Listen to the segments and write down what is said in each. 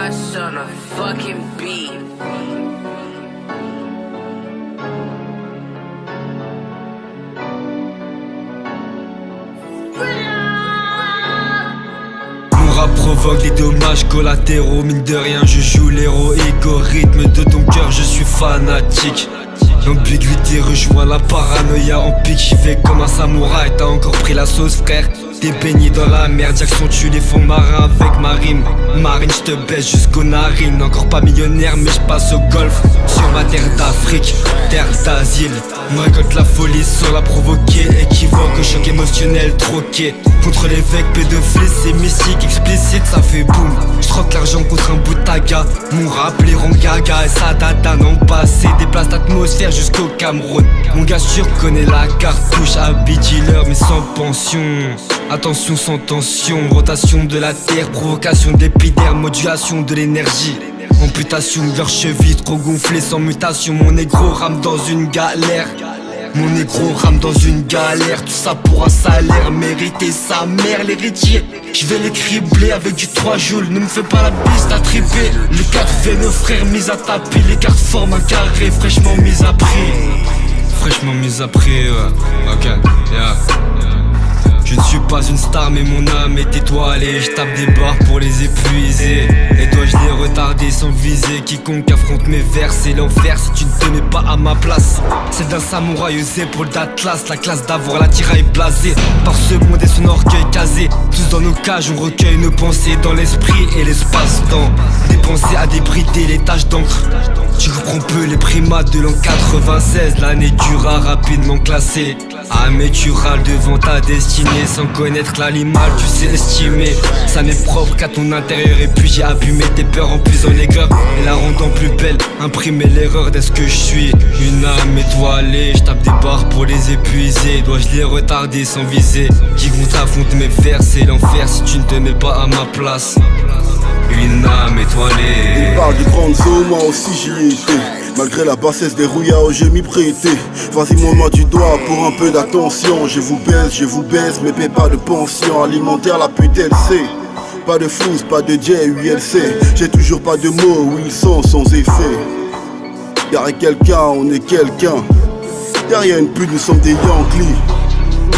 Josh on a fucking beat. Mon rap provoque des dommages collatéraux. Mine de rien je joue l'héroïque. Au rythme de ton cœur je suis fanatique. L'ambiguïté rejoint la paranoïa en pique. J'y vais comme un samouraï. T'as encore pris la sauce frère. T'es baigné dans la merde. Jackson tue les fonds marins avec ma rime. Marine j'te baisse jusqu'aux narines. Encore pas millionnaire mais j'passe au golf. Sur ma terre d'Afrique, terre d'asile. On récolte la folie sans la provoquer. Équivoque au choc émotionnel troqué. Contre l'évêque pédophile c'est mystique. Explicite ça fait boum. J'troque l'argent contre un bout de taga. Mon rap les rend gaga et ça date d'un an passé. Déplace l'atmosphère jusqu'au Cameroun. Mon gars sûr connaît la cartouche. Habit dealer mais sans pension. Attention sans tension. Rotation de la terre. Provocation d'épiderme. Modulation de l'énergie. Amputation de leur cheville trop gonflée sans mutation. Mon négro rame dans une galère. Mon négro rame dans une galère. Tout ça pour un salaire mérité. Sa mère l'héritier. J'vais les cribler avec du 3 joules. Ne me fais pas la bise t'as trippé. Les 4 nos frères mis à tapis. Les cartes forment un carré fraîchement mis à prix. Fraîchement mis à prix ouais. Ok yeah. Je ne suis pas une star mais mon âme est étoilée. Je tape des barres pour les épuiser. Et dois-je les retarder sans viser. Quiconque affronte mes vers c'est l'enfer si tu ne te mets pas à ma place. C'est d'un samouraï aux épaules d'Atlas. La classe d'avoir la tiraille blasée par ce monde et son orgueil casé. Tous dans nos cages on recueille nos pensées dans l'esprit et l'espace-temps. Des pensées à débrider les taches d'encre. Tu comprends peu les primates de l'an 96. L'année dura rapidement classée. Ah mais tu râles devant ta destinée. Sans connaître l'animal tu sais estimer. Ça n'est propre qu'à ton intérieur. Et puis j'ai abîmé tes peurs en puisant les cœurs et la rendant plus belle. Imprimer l'erreur d'est-ce que je suis une âme étoilée. Je tape des barres pour les épuiser. Dois-je les retarder sans viser. Quiconque affronte mes vers c'est l'enfer si tu ne te mets pas à ma place. Une âme étoilée. Il parle de grandes eaux, moi aussi j'y étais. Malgré la bassesse des rouillards, je m'y prêtais. Vas-y moi du doigt pour un peu d'attention. Je vous baisse, mais paie pas de pension. Alimentaire la pute LC. Pas de flouze, pas de JULC. J'ai toujours pas de mots où ils sont sans effet. Derrière quelqu'un, on est quelqu'un. Derrière une pute, nous sommes des Yankees.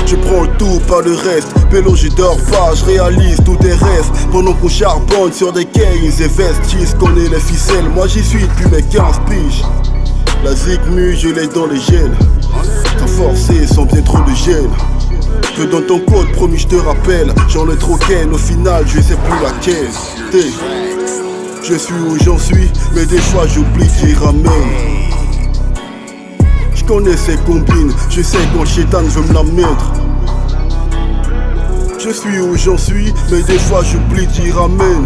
Je prends le tout, pas le reste. Pélo, je dors pas, je réalise tous tes rêves. Pendant qu'on charbonne sur des quais et vestis. Connais les ficelles, moi j'y suis depuis mes 15 piges. La zigmu, je l'ai dans les gènes. T'as forcé sans bien trop de gêne. Que dans ton code, promis je te rappelle. Genre le troquet, au final je sais plus laquelle. Je suis où j'en suis, mais des fois j'oublie qui ramène. Je connais ces combines, je sais quand le chétan veut me la mettre. Je suis où j'en suis, mais des fois j'oublie d'y ramène.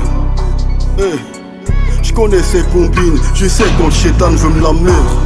Je connais ces combines, je sais quand le chétan veut me la mettre.